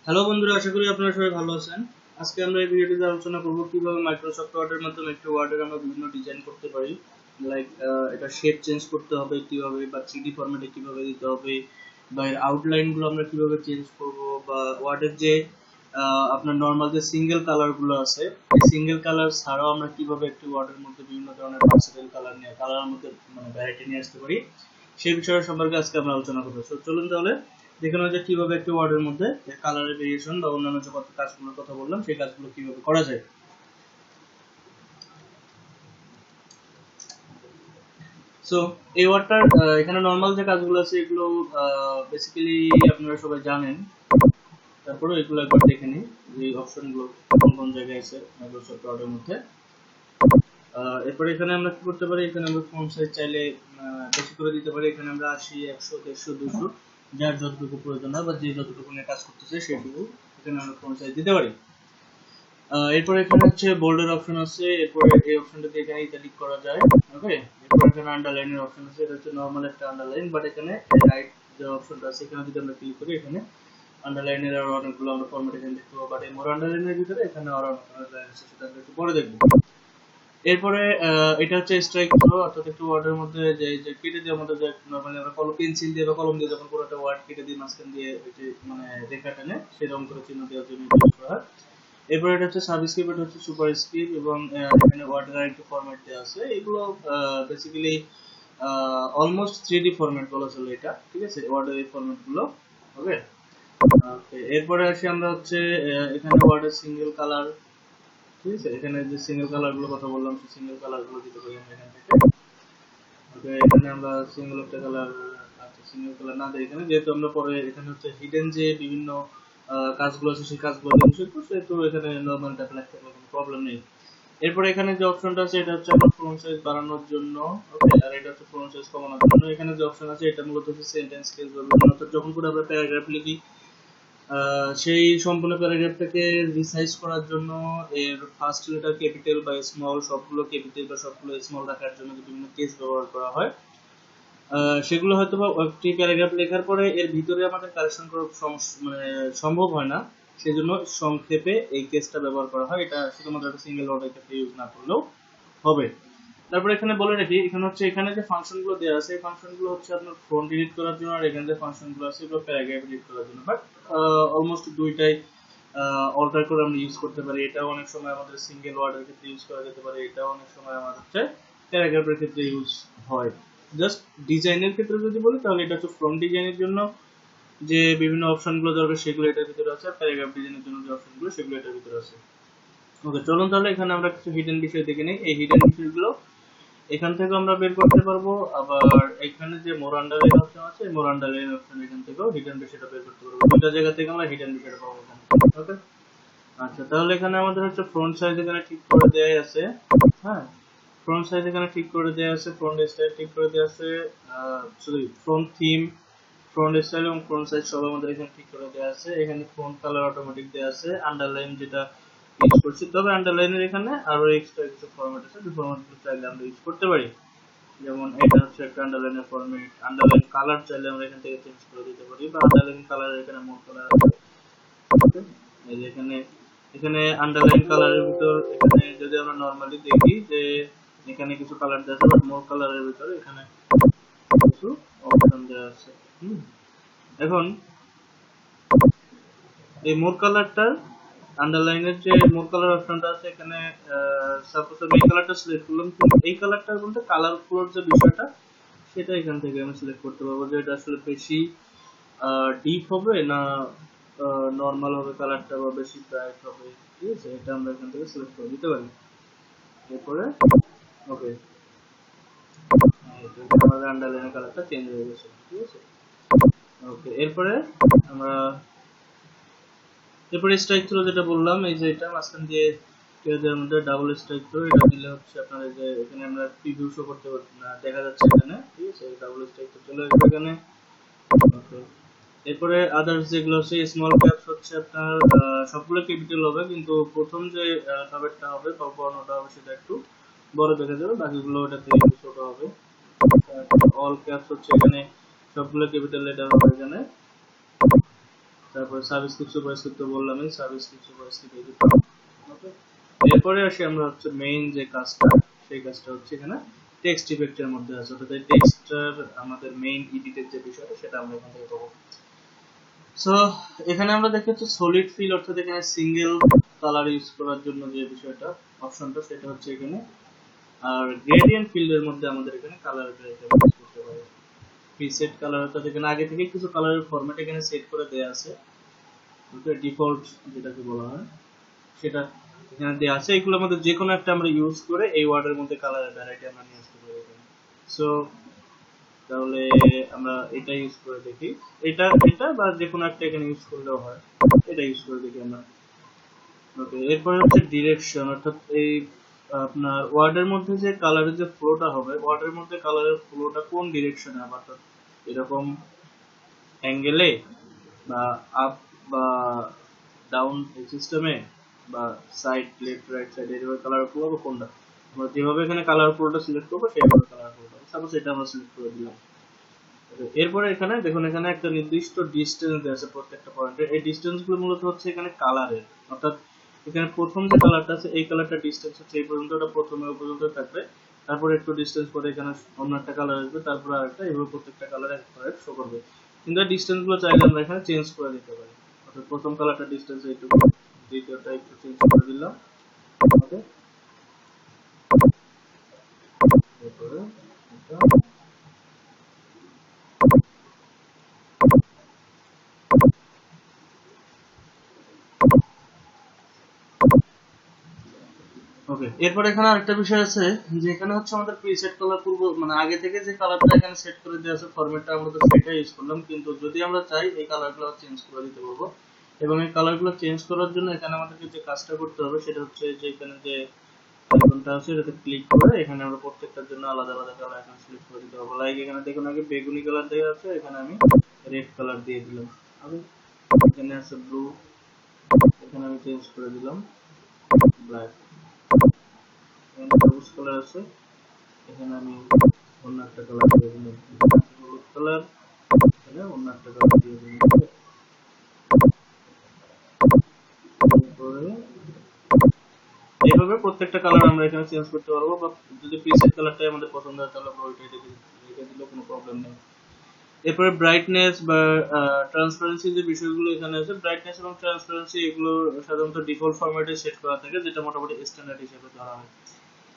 Hello বন্ধুরা, আশা করি আপনারা সবাই ভালো আছেন। আজকে আমরা এই ভিডিওটিতে আলোচনা করব কিভাবে মাইক্রোসফট ওয়ার্ডের মাধ্যমে একটা ওয়ার্ডের আমরা বিভিন্ন ডিজাইন করতে পারি। লাইক এটা শেপ চেঞ্জ করতে হবে কিভাবে, বা 3D ফরম্যাটে কিভাবে দিতে হবে, বা এর আউটলাইন গুলো আমরা কিভাবে চেঞ্জ করব, বা ওয়ার্ডের যে আপনার নরমাল যে সিঙ্গেল কালার গুলো আছে, এই সিঙ্গেল কালার ছাড়াও আমরা কিভাবে একটি ওয়ার্ডের মধ্যে বিভিন্ন ধরনের ভার্সেটাইল কালার নিয়ে কালারের মধ্যে মানে ভ্যারাইটি নিয়ে আসতে পারি, সেই বিষয় সম্পর্কে আজকে আমরা আলোচনা করব। তো চলুন তাহলে দেখে নেওয়া যাক কিভাবে একটি ওয়ার্ডের মধ্যে কালারের ভেরিয়েশন বা অন্যান্য যে কত কাজগুলোর কথা বললাম সেই কাজগুলো কিভাবে করা যায়। সো এই ওয়ার্ডটার এখানে নরমাল যে কাজগুলো আছে এগুলো বেসিক্যালি আপনারা সবাই জানেন। তারপরে এগুলো একবার দেখে নিই যে অপশনগুলো কোন কোন জায়গায় আছে মাইক্রোসফট ওয়ার্ডের মধ্যে। এরপরে এখানে আমরা কি করতে পারি, এখানে আমরা ফন্ট সাইজ চাইলে বেশি করে দিতে পারি। এখানে আমরা 80, 100, 150, 200 যার যতটুকু প্রয়োজন হয় বা যে যতটুকু নিয়ে কাজ করতেছে সেটুকু এখানে আমরা ফন্ট সাইজ দিতে পারি। এরপরে এখানে হচ্ছে বোল্ডের অপশন আছে, এরপরে এই অপশনটাতে এখানে ইটালিক করা যায়। ওকে, এরপরে এখানে আন্ডারলাইনের অপশন আছে, এটা হচ্ছে নরমাল একটা আন্ডারলাইন, বাট এখানে রাইট যে অপশনটা আছে এখানে যদি আমরা ক্লিক করি এখানে আন্ডারলাইনের আরো অনেকগুলো আমরা ফরম্যাট এখানে দেখতে পাবো, বাট এই মোর আন্ডারলাইনের ভিতরে এখানে আরো আন্ডারলাইন আছে, সেটা আমরা একটু পরে দেখবো। এরপরে এটা হচ্ছে স্ট্রাইক থ্রো, অর্থাৎ একটু ওয়ার্ডের মধ্যে যে যে কেটে দিয়ে আমাদের যে নরমালি আমরা কলম পেন্সিল দিয়ে বা কলম দিয়ে যখন কোনো একটা ওয়ার্ড কেটে দিই মাঝখান দিয়ে ওই যে মানে রেখা টেনে সেরকম করে চিহ্ন দেওয়ার জন্য ইউজ করা হয়। এরপর এটা হচ্ছে সাবস্ক্রিপ্ট, এটা হচ্ছে সুপার স্ক্রিপ্ট, এবং এখানে ওয়ার্ডের আরেকটু ফরম্যাট দেওয়া আছে। এগুলো বেসিক্যালি অলমোস্ট 3D ফরম্যাট বলা চলে এটা, ঠিক আছে, ওয়ার্ডের এই ফরম্যাট গুলো। ওকে, এরপরে আসি আমরা হচ্ছে এখানে ওয়ার্ডের সিঙ্গেল কালার, ঠিক আছে, এখানে যে সিঙ্গেল কালার গুলো কথা বললাম সেই সিঙ্গেল কালার গুলো দিতে পারি আমরা এখান থেকে। ওকে, এখানে আমরা সিঙ্গেল একটা কালার, আচ্ছা সিঙ্গেল কালার না দেই এখানে, যেহেতু আমরা পরে এখানে হচ্ছে হিডেন যে বিভিন্ন কাজগুলো আছে সেই কাজগুলো ইউজ করব, সেহেতু এখানে নরমাল টাইপ লাগতে কোনো প্রবলেম নেই। এরপরে এখানে যে অপশনটা আছে এটা হচ্ছে আমরা ফন্ট সাইজ বাড়ানোর জন্য, ওকে, আর এটা হচ্ছে ফন্ট সাইজ কমানোর জন্য। এখানে যে অপশন আছে এটা মূলত হচ্ছে সেন্টেন্স কেস বা অর্থাৎ যখন করে আমরা প্যারাগ্রাফ লিখি সেই সম্পূর্ণ প্যারাগ্রাফটাকে রিসাইজ করার জন্য এর ফার্স্ট লেটার ক্যাপিটাল বা স্মল, সবগুলো ক্যাপিটাল বা সবগুলো স্মল রাখার জন্য যে বিভিন্ন কেস ব্যবহার করা হয়, সেগুলো হয়তো বা একটি প্যারাগ্রাফ লেখার পরে এর ভিতরে আমাদের কারেকশন করা মানে সম্ভব হয় না, সেজন্য সংক্ষেপে এই কেসটা ব্যবহার করা হয়। এটা শুধুমাত্র একটা সিঙ্গেল ওয়ার্ডের ক্ষেত্রে ইউজ না করলেও হবে। তারপর এখানে বলে রাখি, এখানে হচ্ছে এখানে যে ফাংশনগুলো দেওয়া আছে এই ফাংশনগুলো হচ্ছে আপনার ফন্ট এডিট করার জন্য, আর এখানে যে ফাংশনগুলো আছে এগুলো প্যারাগ্রাফ এডিট করার জন্য। বাট অলমোস্ট দুইটাই অল্টার করে আমরা ইউজ করতে পারি। এটাও অনেক সময় আমাদের সিঙ্গেল ওয়ার্ডের ক্ষেত্রে ইউজ করা যেতে পারে, এটাও অনেক সময় আমাদের হচ্ছে প্যারাগ্রাফের ক্ষেত্রে ইউজ হয়। জাস্ট ডিজাইনের ক্ষেত্রে যদি বলি তাহলে এটা হচ্ছে ফ্রন্ট ডিজাইনের জন্য যে বিভিন্ন অপশনগুলো দরকার সেগুলো এটার ভিতরে আছে, আর প্যারাগ্রাফ ডিজাইনের জন্য যে অপশনগুলো সেগুলো এটার ভিতরে আছে। ওকে, চলুন তাহলে এখানে আমরা কিছু হিডেন বিষয় দেখে নিই। এই হিডেন বিষয়গুলো এখান থেকে আমরা বের করতে পারবো, আবার এখানে যে মোর আন্ডারলাইন অপশন আছে এই মোর আন্ডারলাইন অপশন এখান থেকেও হিডেন বিষয়টা বের করতে পারবো। দুটো জায়গা থেকে আমরা হিডেন বিষয়টা পাবো এখানে। ওকে, আচ্ছা তাহলে এখানে আমাদের হচ্ছে ফ্রন্ট সাইজ এখানে ঠিক করে দেওয়া আছে। হ্যাঁ, ফ্রন্ট সাইজ এখানে ঠিক করে দেওয়া আছে, ফ্রন্ট স্টাইল ঠিক করে দেওয়া আছে, sorry front theme, front style এবং ফ্রন্ট সাইজ সব আমাদের এখানে ঠিক করে দেওয়া আছে। এখানে ফন্ট কালার অটোমেটিক দেওয়া আছে, আন্ডারলাইন যেটা ইউজ করছি, তবে আন্ডারলাইনের এখানে আরো এক্সট্রা কিছু ফরম্যাট আছে যে ফরম্যাটগুলো চাইলে আমরা ইউজ করতে পারি। যেমন এটা হচ্ছে একটা আন্ডারলাইনের ফরম্যাট, আন্ডারলাইন কালার চাইলে আমরা এখান থেকে চেঞ্জ করে দিতে পারি, বা আন্ডারলাইন কালার এখানে মোর কালার আছে। ওকে, এই যে এখানে এখানে আন্ডারলাইন কালারের ভিতর এখানে যদি আমরা নরমালি দেখি যে এখানে কিছু কালার দেওয়া আছে, বাট মোর কালারের ভিতরে এখানে কিছু অপশন দেওয়া আছে। এখন এই মোর কালারটার আন্ডারলাইনের যে মোর কালার অপশনটা আছে এখানে, সাপোজ আমি এই কালারটা সিলেক্ট করলাম, কিন্তু এই কালারটার মধ্যে কালার ফ্লোর যে বিষয়টা সেটা এখান থেকে আমি সিলেক্ট করতে পারবো যে এটা আসলে বেশি ডিপ হবে না নর্মাল হবে কালারটা, বা বেশি ব্রাইট হবে, ঠিক আছে, এটা আমরা এখান থেকে সিলেক্ট করে দিতে পারি। এরপরে ওকে, আমাদের আন্ডারলাইনের কালারটা চেঞ্জ হয়ে গেছে, ঠিক আছে। ওকে, এরপরে আমরা স্ট্রাইক থ্রো যেটা বললাম, এই যে এটা মাঝখান দিয়ে এর মধ্যে ডাবল স্ট্রাইক থ্রো, এটা দিলে হচ্ছে আপনার এই যে এখানে আমরা প্রিভিউ শো করতে পারি না, দেখা যাচ্ছে এখানে, ঠিক আছে, ডাবল স্ট্রাইক থ্রো চলে আসবে এখানে। ওকে, এরপরে আদার্স যেগুলো আছে স্মল ক্যাপস হচ্ছে আপনার সবগুলো ক্যাপিটাল হবে, কিন্তু প্রথম যে অ্যালফাবেটটা হবে বা বর্ণটা হবে সেটা একটু বড় দেখা যাবে, বাকিগুলো ওটা থেকে একটু ছোট হবে। অল ক্যাপস হচ্ছে এখানে সবগুলো ক্যাপিটাল লেটার হবে এখানে। তারপর সাবস্ক্রিপ্ট সুপারস্ক্রিপ্ট তো বললামই, সাবস্ক্রিপ্ট সুপারস্ক্রিপ্ট এই দুটো। ওকে, এরপরে আসি আমরা হচ্ছে মেইন যে কাজটা, সেই কাজটা হচ্ছে এখানে টেক্সট ইফেক্টের মধ্যে আছে, অর্থাৎ এই টেক্সটার আমাদের মেইন এডিটের যে বিষয়টা সেটা আমরা এখান থেকে পাবো। সো এখানে আমরা দেখি হচ্ছে সলিড ফিল, অর্থাৎ এখানে সিঙ্গেল কালার ইউজ করার জন্য যে বিষয়টা অপশনটা সেটা হচ্ছে এখানে। আর গ্রেডিয়েন্ট ফিল্ডের মধ্যে আমাদের এখানে কালার গ্রেডিয়েন্ট ইউজ করতে পারি। প্রিসেট কালার, অর্থাৎ এখানে আগে থেকে কিছু কালারের ফরম্যাট এখানে সেট করে দেয়া আছে, ওকে, ডিফল্ট যেটাকে বলা হয় সেটা এখানে দেয়া আছে। এগুলোর মধ্যে যে কোনো একটা আমরা ইউজ করে এই ওয়ার্ডের মধ্যে কালারের ভ্যারাইটি আমরা নিয়ে আসতে পারি এখানে। সো তাহলে আমরা এটা ইউজ করে দেখি, এটা এটা বা যে কোনো একটা এখানে ইউজ করলেও হয়, এটা ইউজ করে দেখি আমরা। ওকে, এরপরে হচ্ছে ডিরেকশন, অর্থাৎ এই আপনার ওয়ার্ডের মধ্যে যে কালারের যে ফ্লোটা হবে, ওয়ার্ডের মধ্যে কালারের ফ্লোটা কোন ডিরেকশনে হবে, অর্থাৎ এরকম অ্যাঙ্গেলে বা আপ বা ডাউন এই সিস্টেমে, বা সাইড লেফট রাইট সাইড এইভাবে কালার ফ্লো হবে কোনটা, আমরা যেভাবে এখানে কালার ফ্লোটা সিলেক্ট করবো সেইভাবে কালার ফ্লো হবে। সাপোজ এটা আমরা সিলেক্ট করে দিলাম। এরপরে এখানে দেখুন, এখানে একটা নির্দিষ্ট ডিসটেন্স দেওয়া আছে প্রত্যেকটা পয়েন্টে। এই ডিসটেন্স গুলো মূলত হচ্ছে এখানে কালারের, অর্থাৎ এখানে প্রথম যে কালারটা আছে এই কালারটা ডিসটেন্স হচ্ছে এই পর্যন্ত, ওটা প্রথমে ওই পর্যন্ত থাকবে, তারপরে একটু ডিসটেন্স পরে এখানে অন্য একটা কালার আসবে, তারপরে আরেকটা, এভাবে প্রত্যেকটা কালার এক শো করবে। কিন্তু এই ডিসটেন্স গুলো চাইলে আমরা এখানে চেঞ্জ করে দিতে পারি, অর্থাৎ প্রথম কালারটা ডিসটেন্স এইটুকু, দ্বিতীয়টা একটু চেঞ্জ করে দিলাম। ওকে, এরপরে এটা ওকে। এরপর এখানে আরেকটা বিষয় আছে যে এখানে হচ্ছে আমাদের প্রিসেট কালার পূর্ব মানে আগে থেকে যে কালারটা এখানে সেট করে দেওয়া আছে ফরম্যাটটা, আমরা তো সেটা ইউজ করলাম, কিন্তু যদি আমরা চাই এই কালারগুলো চেঞ্জ করে দিতে পারবো। এবং এই কালারগুলো চেঞ্জ করার জন্য এখানে আমাদেরকে যে কাজটা করতে হবে সেটা হচ্ছে যে এখানে যে আইকনটা আছে এটাতে ক্লিক করে এখানে আমরা প্রত্যেকটার জন্য আলাদা আলাদা কালার এখানে সিলেক্ট করে দিতে পারবো। লাইক এখানে দেখুন আগে বেগুনি কালার দেওয়া আছে, এখানে আমি রেড কালার দিয়ে দিলাম। আমি এখানে আছে ব্লু, এখানে আমি চেঞ্জ করে দিলাম ব্ল্যাক। সবুজ কালার আছে, এখানে আমি অন্য একটা কালার দিয়ে দিলাম, হলুদ কালার, এখানে অন্য একটা কালার দিয়ে দিলাম। তারপরে এইভাবে প্রত্যেকটা কালার আমরা এখানে চেঞ্জ করতে পারবো, বা যদি প্রিসেট কালারটাই আমাদের পছন্দ হয় তাহলে আমরা ওইটাই রেখে দিলেও কোনো প্রবলেম নেই। এরপরে ব্রাইটনেস বা ট্রান্সপারেন্সি যে বিষয়গুলো এখানে আছে, ব্রাইটনেস এবং ট্রান্সপারেন্সি এগুলো সাধারণত ডিফল্ট ফরম্যাটে সেট করা থাকে, যেটা মোটামুটি স্ট্যান্ডার্ড হিসেবে ধরা হয়।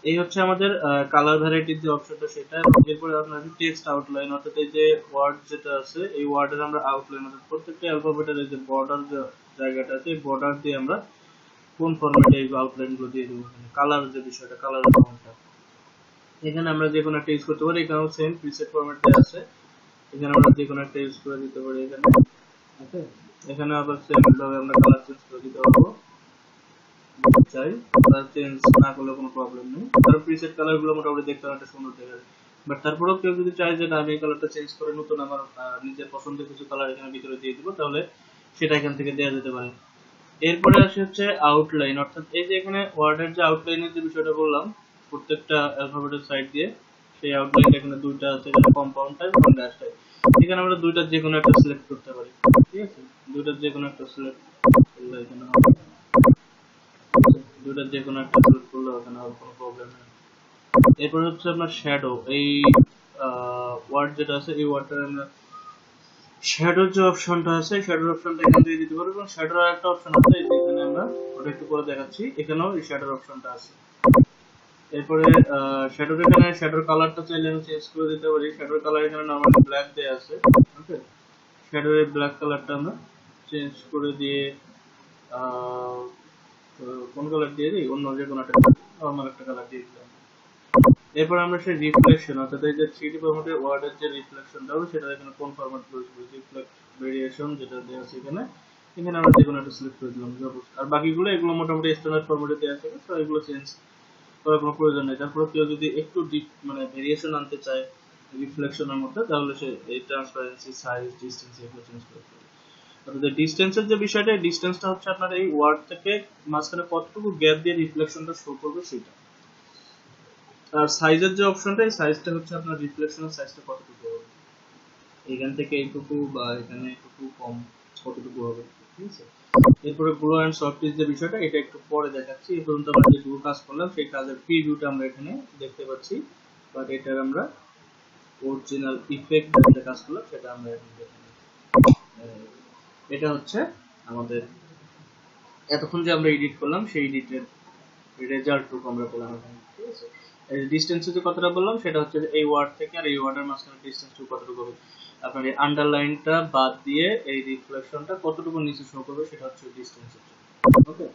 এই হচ্ছে আমাদের কালার ভ্যারাইটির যে অপশনটা সেটা। এবং এরপরে আপনার টেক্সট আউটলাইন, অর্থাৎ এই যে ওয়ার্ড যেটা আছে এই ওয়ার্ডের আমরা আউটলাইন, অর্থাৎ প্রত্যেকটা অ্যালফাবেটের এই যে বর্ডার যে জায়গাটা আছে এই বর্ডার দিয়ে আমরা কোন ফরম্যাটে এই আউটলাইন গুলো দিয়ে দেবো, কালার যে বিষয়টা, কালার ফরম্যাটটা এখানে আমরা যে কোনো একটা ইউজ করতে পারি। এখানেও সেম প্রিসেট ফরম্যাট দেওয়া আছে, এখানে আমরা যে কোনো একটা ইউজ করে দিতে পারি এখানে। ওকে, এখানে আবার সেম ভাবে আমরা কালার চেঞ্জ করে দিতে পারবো চাই, কালার চেঞ্জ না করলে কোনো প্রবলেম নেই, কারণ প্রিসেট কালার গুলো মোটামুটি দেখতে অনেকটা সুন্দর দেখায়। বাট তারপরেও কেউ যদি চায় যে না আমি এই কালারটা চেঞ্জ করে নতুন আমার নিজের পছন্দের কিছু কালার এখানে ভিতরে দিয়ে দিব, তাহলে সেটা এখান থেকে দেওয়া যেতে পারে। এরপরে আসে হচ্ছে আউটলাইন, অর্থাৎ এই যে এখানে ওয়ার্ডের যে আউটলাইনের যে বিষয়টা বললাম প্রত্যেকটা অ্যালফাবেটের সাইড দিয়ে, সেই আউটলাইনটা এখানে দুইটা আছে, এখানে কম্পাউন্ড টাইপ এবং ড্যাশ টাইপ। এখানে আমরা দুইটার যে কোনো একটা সিলেক্ট করতে পারি, ঠিক আছে, দুইটার যে কোনো একটা সিলেক্ট করলে এখানে হবে, দুইটার যে কোনো একটা সিলেক্ট করলে এখানে হবে, কোনো প্রবলেম নেই। এরপর হচ্ছে আপনার শ্যাডো, এই ওয়ার্ড যেটা আছে এই ওয়ার্ডটার আমরা শ্যাডোর যে অপশনটা আছে শ্যাডোর অপশনটা এখান থেকে দিতে পারবো। এবং শ্যাডোর একটা অপশন আছে এখানে আমরা ওটা একটু পরে দেখাচ্ছি, এখানেও এই শ্যাডোর অপশনটা আছে। এরপরে শ্যাডোর এখানে শ্যাডোর কালারটা চাইলে আমি চেঞ্জ করে দিতে পারি। শ্যাডোর কালার এখানে নরমালি ব্ল্যাক দেয়া আছে, ওকে, শ্যাডোর এই ব্ল্যাক কালারটা আমরা চেঞ্জ করে দিয়ে কোন কালার দিয়ে দিই, অন্য যে কোনো একটা নরমাল একটা কালার দিয়ে দিলাম। এরপর আমরা সেই রিফ্লেকশন, অর্থাৎ এই যে 3D ফরম্যাটে ওয়ার্ডের যে রিফ্লেকশনটা হবে সেটা এখানে কোন ফরম্যাট ইউজ করব, রিফ্লেক্ট ভেরিয়েশন যেটা দেওয়া আছে এখানে, এখানে আমরা যে কোনো একটা সিলেক্ট করে দিলাম। আর বাকিগুলো এগুলো মোটামুটি স্ট্যান্ডার্ড ফরম্যাটে দেওয়া আছে, তো এগুলো চেঞ্জ করার কোনো প্রয়োজন নেই। তারপরে কেউ যদি একটু ডিপ মানে ভেরিয়েশন আনতে চায় রিফ্লেকশনের মধ্যে, তাহলে সে এই ট্রান্সপারেন্সি, সাইজ, ডিসটেন্স এগুলো চেঞ্জ করতে পারে। অর্থাৎ ডিসটেন্সের যে বিষয়টা, ডিসটেন্সটা হচ্ছে আপনার এই ওয়ার্ড থেকে মাঝখানে কতটুকু গ্যাপ দিয়ে রিফ্লেকশনটা শো করবে সেটা। আর সাইজের যে অপশনটা, এই সাইজটা হচ্ছে আপনার রিফ্লেকশনের সাইজটা কতটুকু হবে, এখান থেকে এইটুকু বা এখানে এইটুকু কম কতটুকু হবে ঠিক আছে। এরপরে গ্লো এন্ড সফটিস যে বিষয়টা এটা একটু পরে দেখাচ্ছি। এই পর্যন্ত আমরা যেটুকু কাজ করলাম সেই কাজের প্রিভিউটা আমরা এখানে দেখতে পাচ্ছি, বাট এটার আমরা অরিজিনাল ইফেক্ট যেটা কাজ করলাম সেটা আমরা এখন দেখে নিই। এটা হচ্ছে আমাদের এতক্ষণ যে আমরা এডিট করলাম সেই এডিটের রেজাল্টটুকু আমরা পেলাম এখানে, ঠিক আছে। এই ডিসটেন্সে যে কথাটা বললাম সেটা হচ্ছে যে এই ওয়ার্ড থেকে আর এই ওয়ার্ডের মাঝখানে ডিসটেন্সটুকু কতটুকু হবে, আপনার এই আন্ডারলাইনটা বাদ দিয়ে এই রিফ্লেকশনটা কতটুকু নিচে শো করবে সেটা হচ্ছে ডিসটেন্স। ওকে।